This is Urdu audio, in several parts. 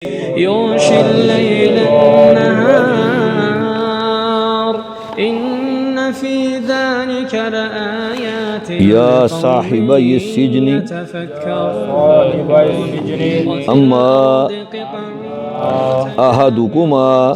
يغشي الليل النهار إن في ذلك لآيات یا صاحبی السجن يتفكرون اما احدکما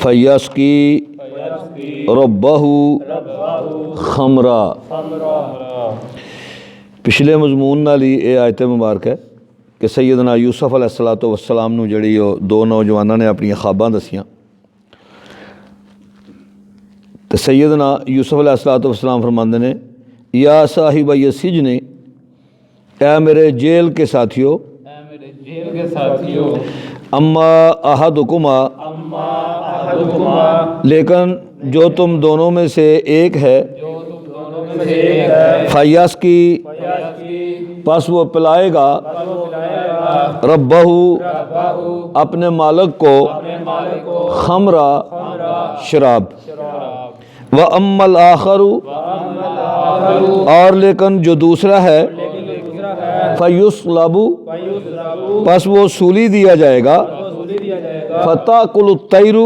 فیسقی ربہ خمرا۔ پچھلے مضمون نال ہی یہ آیت مبارک ہے کہ سیدنا یوسف علیہ الصلوۃ والسلام نو جڑی وہ دو نوجوانوں نے اپنی خواباں دسیاں تو سیدنا یوسف علیہ الصلوۃ والسلام فرماندے نے یا صاحب السجن، اے میرے جیل کے ساتھیو، اما احدکما، لیکن جو تم دونوں میں سے ایک ہے، فیسقی، پس وہ پلائے گا، ربہ، اپنے مالک کو، خمرہ، شراب، وَأَمَّا الْآخَرُ، اور لیکن جو دوسرا ہے، فَيُصْلَبُ، پس وہ سولی دیا جائے گا، فَتَأْكُلُ الطَّيْرُ،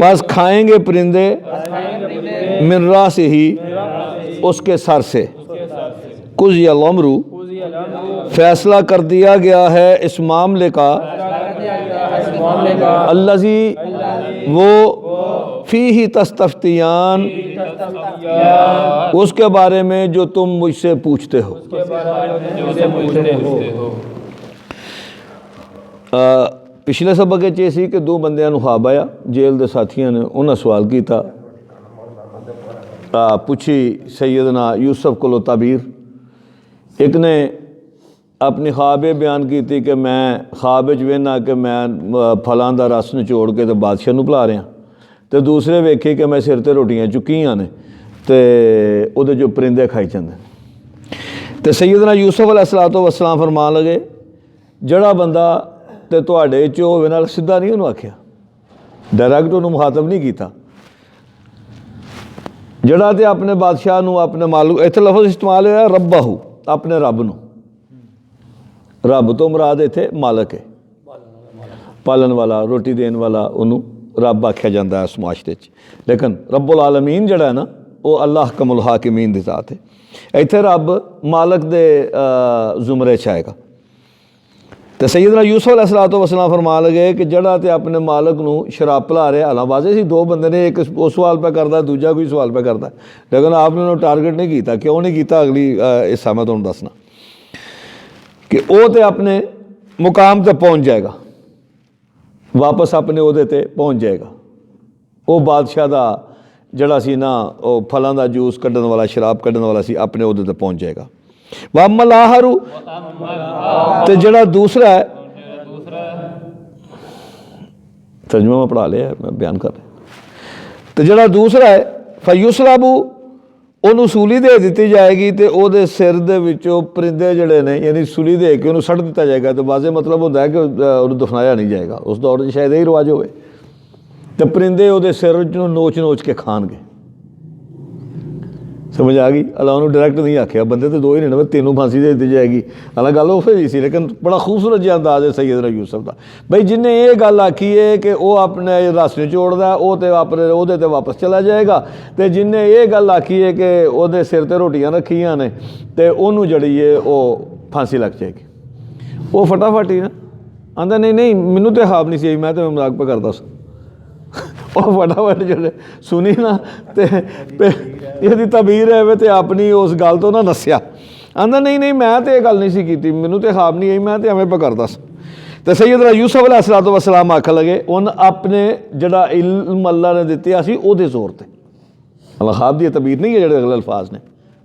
پس کھائیں گے پرندے، مِن رَأْسِهِ، اس کے سر سے۔ قُضِيَ الْأَمْرُ، فیصلہ کر دیا گیا ہے اس معاملے کا، الذی، وہ، فیہ تستفتیان، اس کے بارے میں جو تم مجھ سے پوچھتے ہو۔ پچھلے سبق یہ سی کہ دو بندیاں نو خواب آیا، جیل دے ساتھیاں نے انہاں سوال کیتا، پوچھی سیدنا یوسف کو تعبیر۔ ایک نے اپنی خواب بیان کی تھی کہ میں خواب وینا کہ میں پھلاں دا رس نچوڑ کے تو بادشاہ نو پلا رہا، تو دوسرے ویکھی کہ میں سر تے روٹیاں چکیاں نے تے او دے جو پرندے کھائی چندے۔ تو سیدنا یوسف علیہ الصلوۃ والسلام فرمان لگے جڑا بندہ تے تواڈے چوں ہووے نال سیدھا نہیں انہوں آکھیا، ڈائریکٹ انہوں مخاطب نہیں کیتا، جڑا تے اپنے بادشاہ نو، اپنے مالک، ایتھے لفظ استعمال ہوا ربہ، اپنے رب نو، رب تو مراد ایتھے مالک ہے، پالن والا، روٹی دین والا، انہوں رب آکھیا جاندہ ہے اس معاشرے چ، لیکن رب العالمین جڑا ہے نا وہ اللہ احکم الحاکمین دی ذات ہے۔ ایتھے رب مالک دے زمرے چ آئے گا۔ تو سیدنا یوسف علیہ الصلوۃ والسلام فرما لگے کہ جڑا تے اپنے مالک نو شراب پلا رہے، حالانکہ واضح سی دو بندے نے، ایک وہ سوال پہ کرتا ہے، دوجا کوئی سوال پہ کرتا ہے، لیکن آپ نے انہوں ٹارگٹ نہیں کیتا۔ کیوں نہیں کیتا اگلی حصہ میں تمہیں دسنا کہ وہ تے اپنے مقام تے پہنچ جائے گا، واپس اپنے عہدے تے پہنچ جائے گا، وہ بادشاہ دا جڑا سی نا وہ پھلاں دا جوس کڈن والا، شراب کڈن والا سی، اپنے عہدے تے پہنچ جائے گا۔ وَأَمَّا الْآخَرُ، تے جڑا دوسرا ہے، ترجمہ میں پڑھا لیا ہے، میں بیان کر رہا ہوں، تو جڑا دوسرا ہے، فَيُصْلَبُ، انہوں سولی دے دیتی جائے گی، تے او دے سر دے وچوں پرندے جڑے نے، یعنی سولی دے کے انہوں سڑ دیتا جائے گا، تو واضح مطلب ہوتا ہے کہ انہوں دفنایا نہیں جائے گا، اس دور میں شاید یہی رواج ہوئے، تو پرندے او دے سر وچوں نوچ نوچ کے کھان گے۔ سمجھ آ گئی؟ اللہ انہوں ڈائریکٹ نہیں آکھیا، بندے تو دو ہی نہیں، تینوں پھانسی دے دی جائے گی، حالانکہ گل وہ پھر سی، لیکن بڑا خوبصورت جہا انداز ہے سیدنا یوسف دا۔ بھائی جن نے یہ گل آکھی ہے کہ وہ اپنے رس نچوڑدا ہے، وہ تے اپنے عہدے تے واپس چلا جائے گا، تے جن نے یہ گل آکھی ہے کہ وہ دے سر تے روٹیاں رکھیاں نے تے انہوں جڑی ہے وہ پھانسی لگ جائے گی، وہ فٹافٹ ہی نا آندا نہیں نہیں مینوں تے خواب نہیں سی، میں تے مذاق پہ کردا سا، وہ فٹافٹ جڑے سنی نا تے یہ تعبیر ہے تے اپنی اس گل تو نہ نسیا، آندا نہیں نہیں میں تے یہ گل نہیں سی کیتی، مینوں تے خواب نہیں آئی، میں تے ایویں پہ کردا سا۔ تو سیدنا یوسف علیہ الصلوۃ والسلام آکھن لگے ان اپنے جڑا علم اللہ نے دتیا سی او دے زور تے، اللہ خواب دی تعبیر نہیں ہے جڑے اگلے الفاظ نے،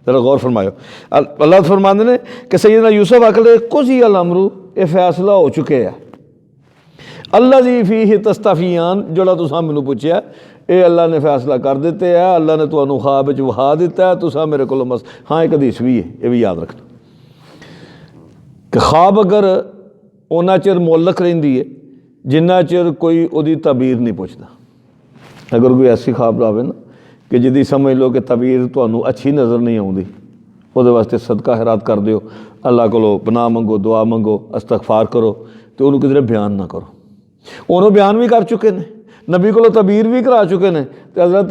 ذرا غور فرمایو۔ اللہ فرماندے نے کہ سیدنا یوسف آکھن لگے قضی الامر، یہ فیصلہ ہو چکے ہے، الذی فیہ تستفیان، جڑا تساں مینوں پوچھیا اے اللہ نے فیصلہ کر دیتے ہے، اللہ نے تانوں خواب وچ وہا دیتا ہے، تساں میرے کولوں ہاں ایک حدیث بھی ہے، یہ بھی یاد رکھنا کہ خواب اگر اونا چر معلق رہندی ہے جنہ چر کوئی اودی تعبیر نہیں پوچھتا۔ اگر کوئی ایسی خواب لاوے نا کہ جدی سمجھ لو کہ تعبیر تانوں اچھی نظر نہیں آؤندی، ਉਹਦੇ ਵਾਸਤੇ ਸਦਕਾ ਖੈਰਾਤ ਕਰ ਦਿਓ, ਅੱਲਾ ਕੋਲੋਂ ਪਨਾਹ ਮੰਗੋ, ਦੁਆ ਮੰਗੋ, ਅਸਤਗਫਾਰ ਕਰੋ, ਤੇ ਉਹਨੂੰ ਕਿਧਰੇ ਬਿਆਨ ਨਾ ਕਰੋ। ਉਹਨੂੰ ਬਿਆਨ ਵੀ ਕਰ ਚੁੱਕੇ ਨੇ, ਨਬੀ ਕੋਲੋਂ ਤਬੀਰ ਵੀ ਕਰਾ ਚੁੱਕੇ ਨੇ, ਤੇ ਹਜ਼ਰਤ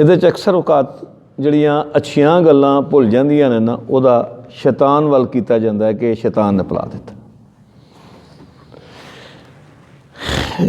ਇਹਦੇ 'ਚ ਅਕਸਰ ਔਕਾਤ ਜਿਹੜੀਆਂ ਅੱਛੀਆਂ ਗੱਲਾਂ ਭੁੱਲ ਜਾਂਦੀਆਂ ਨੇ ਨਾ, ਉਹਦਾ ਸ਼ੈਤਾਨ ਵੱਲ ਕੀਤਾ ਜਾਂਦਾ ਹੈ ਕਿ ਸ਼ੈਤਾਨ ਨੇ ਭੁਲਾ ਦਿੱਤਾ।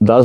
10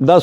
10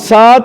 7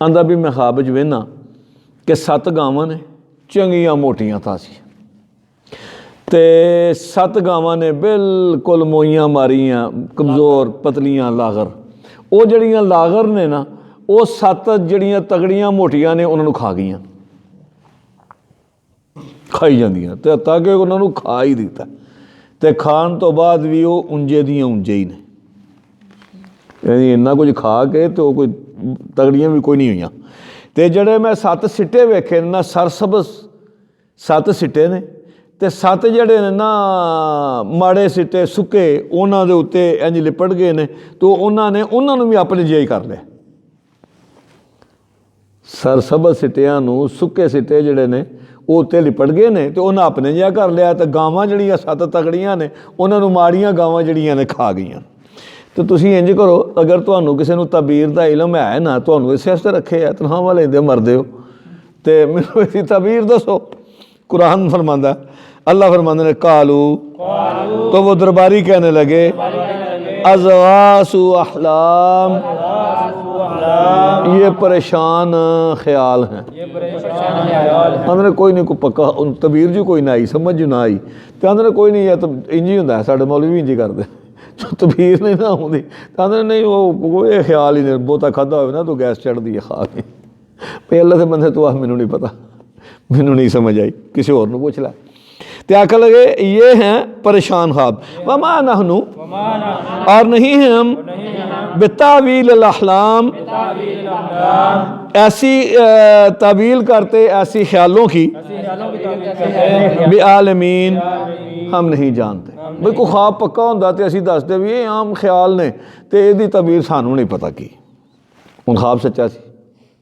آندا بھی میں خواب وچ وینا کہ 7 گاواں نے چنگیاں موٹیاں تھاسی تے 7 گاواں نے بالکل موئیاں ماریاں کمزور پتلیاں لاغر وہ جڑیاں لاغر نے نا وہ 7 جڑیاں تگڑیاں موٹیاں نے انہوں کھا گئیاں کھائی جاندیاں تے تاکہ انہوں نے کھا ہی دیتا تے کھان تو بعد بھی وہ انجے دیاں انجے ہی نے یعنی اتنا کچھ کھا کے تو کوئی تگڑیاں بھی کوئی نہیں ہوئیاں تے جڑے میں 7 سٹے ویکھے نا سرسبز 7 سٹے نے تے 7 جڑے نے نا ماڑے سٹے سکے انہاں دے اتے انج لپٹ گئے نے تو انہاں نے بھی اپنے جے ہی کر لے سرسبز سٹیاں نو سکے سٹے جڑے نے وہ اتنے لپٹ گئے نے تو انہاں اپنے جہا کر لیا تو گاواں جڑیاں 7 تگڑیاں نے انہاں نو ماڑیاں گاواں جڑیاں نے کھا گئیاں تو تسی انج کرو اگر تانوں کسی نو تعبیر دا علم ہے نا تانوں اس واسطے رکھے ہے تنخواہ لیندے مردے ہو تے مینوں اس تعبیر دسو قرآن فرماندا اللہ فرماندے نے قالو تو وہ درباری کہنے لگے اضغاث احلام یہ پریشان خیال ہیں اندر نے کوئی نہیں کوئی پکا تعبیر جو کوئی نہ آئی سمجھ جو نہ آئی تو اندر نے کوئی نہیں ہے تو انجی ہوتا ہے ساڑھے مولوی بھی انجی کرتے جو تعبیر نہیں نہ ہوتی تو اندر نہیں وہ یہ خیال ہی نہیں بہتا کھدا ہوئے نا تو گیس چڑھ دی ہے خواہ نہیں اللہ سے بندے تو مینوں نہیں پتا مینوں نہیں سمجھ آئی کسی اور نے پوچھ لیا تو آکھا لگے یہ ہیں پریشان خواب وما نحنو اور نہیں ہیں ہم بتاویل الاحلام ایسی تعویل کرتے ایسی خیالوں کی بعالمین ہم نہیں جانتے بھئی کوئی خواب پکا ہوندہ تے اسی دس دے بھی یہ عام خیال نے تے یہ دی تعبیر سانوں نہیں پتا کی ان خواب سچا سی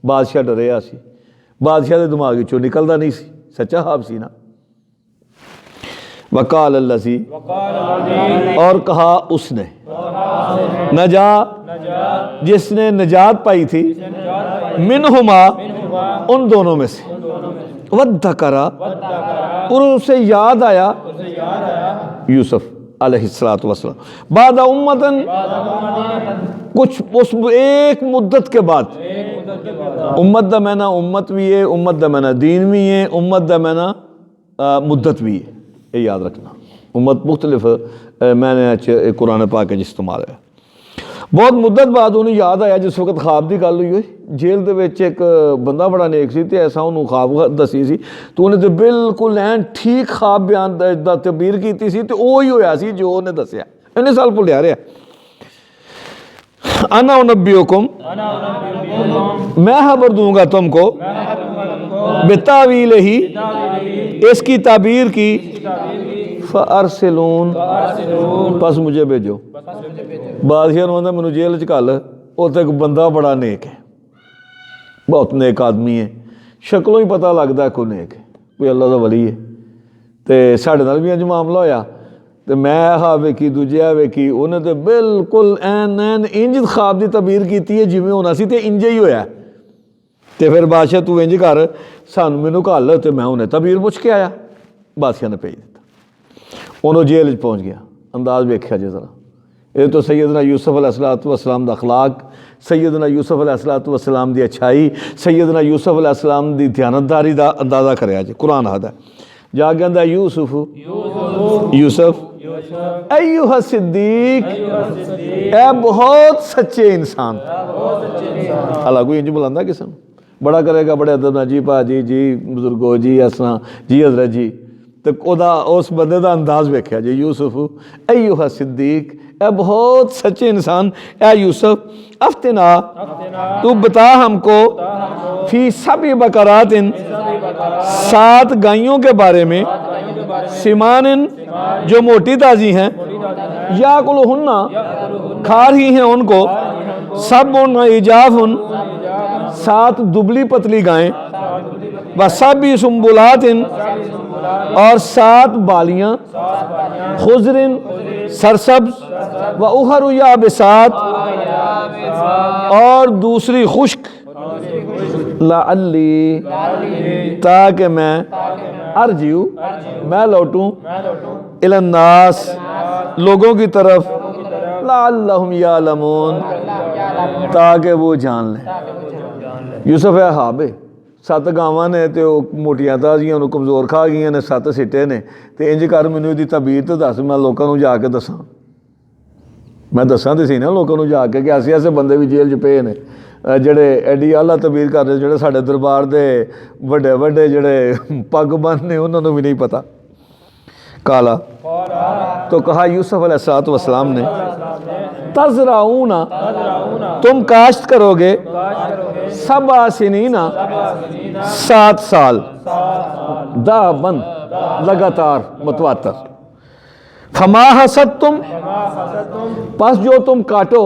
بادشاہ ڈریا سی بادشاہ دے دماغی چو نکلدا نہیں سی سچا خواب سی نا وقال الذی اور کہا اس نے نجا جس نے نجات پائی تھی منہما ان دونوں میں سے وذکرا اور اسے یاد آیا یوسف علیہ السلام بعد امتن کچھ اس ایک مدت کے بعد امت دا معنی امت بھی ہے امت دا معنی دین بھی ہے امت دا معنی مدت بھی ہے یہ یاد رکھنا امت مختلف معنی قرآن پاک کے استعمال ہے بہت مدت بعد انہوں یاد آیا جس وقت خواب دی گل ہوئی ہوئی جیل دے وچ ایک بندہ بڑا نیک سی تے ایسا انہوں خواب دسی سی تو انہیں تے بالکل این ٹھیک خواب بیان دا تعبیر کیتی سی تے وہی ہویا سی جو انہیں دسیا انہیں سال بھولیا رہا انا انبیوکم میں خبر دوں گا تم کو بتاویل ہی اس کی تعبیر کی فارسلون پس مجھے بھیجو بادشاہ نے مینوں جیل چ گھل اتنے ایک بندہ بڑا نیک ہے بہت نیک آدمی ہے شکلوں ہی پتہ لگتا ہے کوئی نیک ہے کوئی اللہ دا ولی ہے تے ساڈے نال بھی انج معاملہ ہویا تے میں خواب ویکھی دوجے ویکھی انہیں تے بالکل این انج خواب دی تعبیر کیتی ہے جویں ہونا سی تے انج ہی ہویا تے پھر بادشاہ تو انج کر سانوں مینوں گھل تے میں انہیں تعبیر پوچھ کے آیا بادشاہ نے بھیج دیتا انہوں جیل وچ پہنچ گیا انداز ویکھیا جی ذرا یہ تو سیدنا یوسف علیہ السلام دا اخلاق سیدنا یوسف علیہ السلام دی اچھائی سیدنا یوسف علیہ السلام دی دیانتداری دا اندازہ کریا جی قرآن آدھا جا کے اندھا یوسف ایوہ صدیق اے بہت سچے انسان اللہ کوئی انج بلاندہ کسے بڑا کرے گا بڑے ادب جی پا جی بزرگو جی اسنا جی حضرت جی تو اس بندے دا انداز ویکھیا جی یوسف ایوہ صدیق اے بہت سچے انسان اے یوسف افتنا تو بتا ہم کو فی 7 بقرات 7 گائیوں کے بارے میں سمان جو موٹی تازی ہیں یا کلہنہ کھا رہی ہیں ان کو سب عجاف 7 دبلی پتلی گائیں وسبع سنبلات اور 7 بالیاں خضر سرسبز و اخر یابسات اور دوسری خشک لعلی تاکہ میں ارجیو میں لوٹوں الی الناس لوگوں کی طرف لعلہم یعلمون تاکہ وہ جان لیں ਯੂਸਫ ਹੈ ਹਾਬੇ 7 ਗਾਵਾਂ ਨੇ ਤੇ ਉਹ ਮੋਟੀਆਂ ਤਾਜ਼ੀਆਂ ਉਹਨੂੰ ਕਮਜ਼ੋਰ ਖਾ ਗਈਆਂ ਨੇ, 7 ਸਿੱਟੇ ਨੇ, ਤੇ ਇੰਜ ਕਰ ਮੈਨੂੰ ਇਹਦੀ ਤਬੀਰ ਤੇ ਦੱਸ, ਮੈਂ ਲੋਕਾਂ ਨੂੰ ਜਾ ਕੇ ਦੱਸਾਂ। ਮੈਂ ਦੱਸਾਂ ਤੇ ਸੀ ਨਾ ਲੋਕਾਂ ਨੂੰ ਜਾ ਕੇ ਕਿ ਐਸੇ ਐਸੇ ਬੰਦੇ ਵੀ ਜੇਲ੍ਹ 'ਚ ਪਏ ਨੇ ਜਿਹੜੇ ਐਡੀ ਆਲਾ ਤਬੀਰ ਕਰਦੇ, ਜਿਹੜੇ ਸਾਡੇ ਦਰਬਾਰ ਦੇ ਵੱਡੇ ਵੱਡੇ ਜਿਹੜੇ ਪੱਗ ਬੰਨ ਨੇ ਉਹਨਾਂ ਨੂੰ ਵੀ ਨਹੀਂ ਪਤਾ। ਕਾਲਾ تو کہا یوسف علیہ السلام نے تزرعون تم کاشت کرو گے 7 سنین 7 سال دابن لگاتار متواتر فما حصدتم پس جو تم کاٹو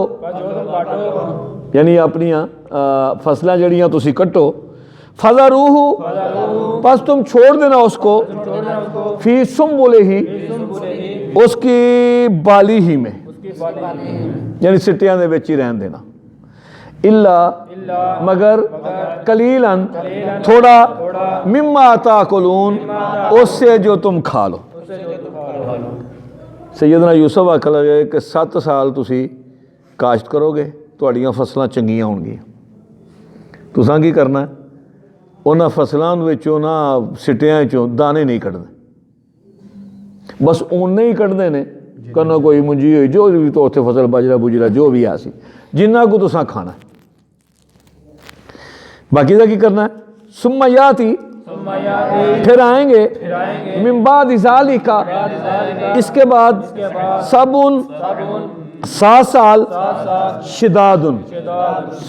یعنی اپنی فصلیں جڑیاں تسی کٹو فَذَرُوهُ پس تم چھوڑ دینا اس کو فی سنبلہ ہی اس کی بالی ہی میں یعنی سٹیاں دے وچ ہی رہن دینا اللہ مگر قلیلاً تھوڑا مما تاکلون اس سے جو تم کھا لو۔ سیدنا یوسف آکھن لگے کہ 7 سال تسی کاشت کرو گے تہاڈیاں فصلاں چنگیاں ہون گیاں، تساں کی کرنا ہے انہاں فصلاں وچوں نہ سٹیاں چوں دانے نہیں کھڑنے، بس اونے ہی کھڑنے نے کنا کوئی منجی ہوئی جو بھی تو اتنے فصل باجرا بجرا جو بھی آسی جنہ کو تساں کھانا ہے، باقی دا کی کرنا ہے ثم یاتی پھر آئیں گے من بعد ذالک اس کے بعد 7 سال شدادن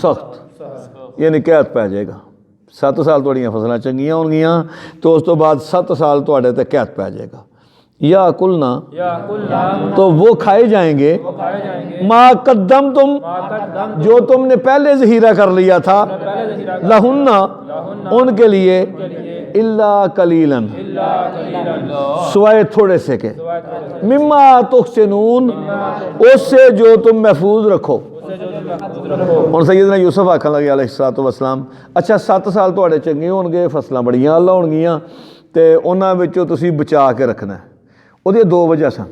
سخت یعنی قید پہ جائے گا۔ 7 سال تھوڑیاں فصلیں چنگیاں ہون گیاں تو اس تو بعد 7 سال تھوڑے تے قید پہ جائے گا۔ یا کلنا تو وہ کھائے جائیں گے ما قدم تم جو تم نے پہلے ذخیرہ کر لیا تھا لہن ان کے لیے الا قلیلاً سوائے تھوڑے سے کے مما تحسنون اس سے جو تم محفوظ رکھو۔ اور سیدنا یوسف آکھن لگے علیہ السلام اچھا 7 سال تھوڑے چنگے ہون گے فصلاں بڑیاں اللہ ہون گیاں تے انہاں وچوں تسی بچا کے رکھنا ہے۔ وہ 2 وجہ سن،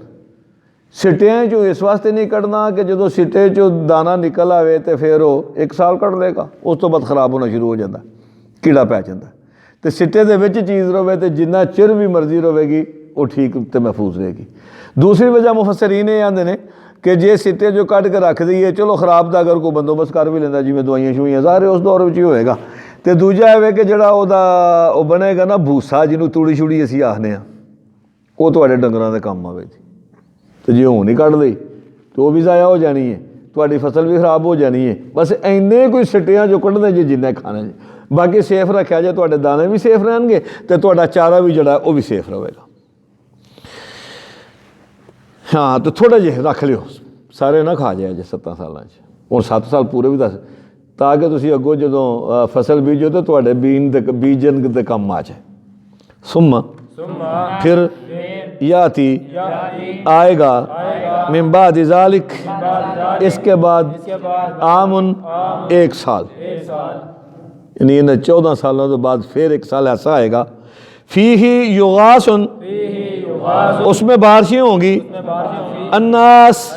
سٹیاں چوں اس واسطے نہیں کٹنا کہ جدو سٹے چوں دانا نکل آوے تے پھر وہ 1 سال کٹ لے گا اس تو بعد خراب ہونا شروع ہو جاتا ہے، کیڑا پی جاتا ہے، تے سٹے دے وچ چیز رہے تے جنہ چر بھی مرضی رہے گی وہ ٹھیک تے محفوظ رہے گی۔ دوسری وجہ مفسرین یہ آندے نے کہ جے سٹے جو کٹ کے رکھ دیئے چلو خراب دا اگر کوئی بندوبست کر بھی لینا جی میں دوائیاں شوئیاں ظاہر ہے اس دور وچ ہی ہوئے گا، تے دوجا ہے کہ جڑا او بنے گا نا بھوسا جنوں توڑی شوڑی اسی آخنے ہیں وہ تھوڑے ڈنگراں دے کام آوے جی، تو جی ہوں نہیں کٹ لئی تو وہ بھی ضائع ہو جانی ہے، تھوڑی فصل بھی خراب ہو جانی ہے، بس اینے کوئی سٹیاں جو کٹ دیں جی جنہیں کھانے جی، باقی سیف رکھا جائے تھوڑے دانے بھی سیف رہن گے تو تھوڑا چارہ بھی جڑا ہے وہ بھی سیف رہے گا۔ ہاں تو تھوڑا جہے رکھ لیو سارے نہ کھا جائے جی 7 سالاں اور 7 سال پورے بھی دس تاکہ تسی اگوں جدوں فصل بیجو تو تھوڑے بیجن دے کم آ جائے۔ ثم پھر یاتی آئے گا من بعد ذالک اس کے بعد عامن 1 سال یعنی ان 14 سالوں کے بعد پھر 1 سال ایسا آئے گا فیہ یغاثن اس میں بارشیں ہوں گی الناس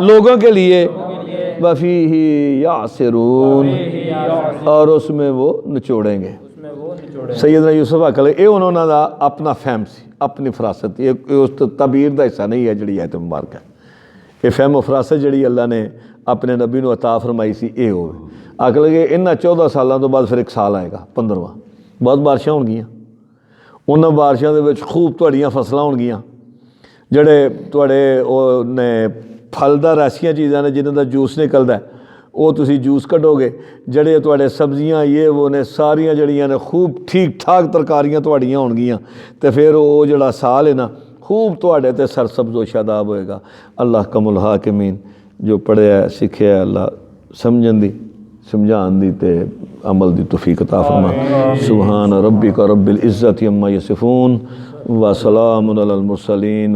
لوگوں کے لیے وفیہ یعصرون اور اس میں وہ نچوڑیں گے۔ سیدنا یوسف آکھلے اے انہوں نے اپنا فہم سی اپنی فراست یہ اس تعبیر دا حصہ نہیں ہے جڑی آیت مبارک ہے، یہ فہم و فراست جڑی اللہ نے اپنے نبی نو عطا فرمائی سی اے ہوئے آکھ لگے انہاں 14 سالوں تو بعد پھر 1 سال آئے گا 15واں بہت بارشاں ہون گیاں انہاں بارشاں دے وچ خوب تہاڈیاں فصلاں ہون گیاں جڑے تہاڈے نے پھلدار ایسیاں چیزاں نے جنہاں دا جوس نکلدا ہے وہ تسی جوس کٹو گے، جڑے تواڈے سبزیاں یہ وہ نے ساریاں جڑیاں نے خوب ٹھیک ٹھاک ترکاریاں تواڈیاں ہون گیاں تے پھر وہ جڑا سال ہے نا خوب تواڈے تے سرسبز و شاداب ہوئے گا۔ اللہ کم الحاکمین جو پڑھیا ہے سکھیا ہے اللہ سمجھن دی سمجھان دی تے عمل دی توفیق عطا فرما۔ سبحان ربک رب العزت عما یصفون وسلام علی المرسلین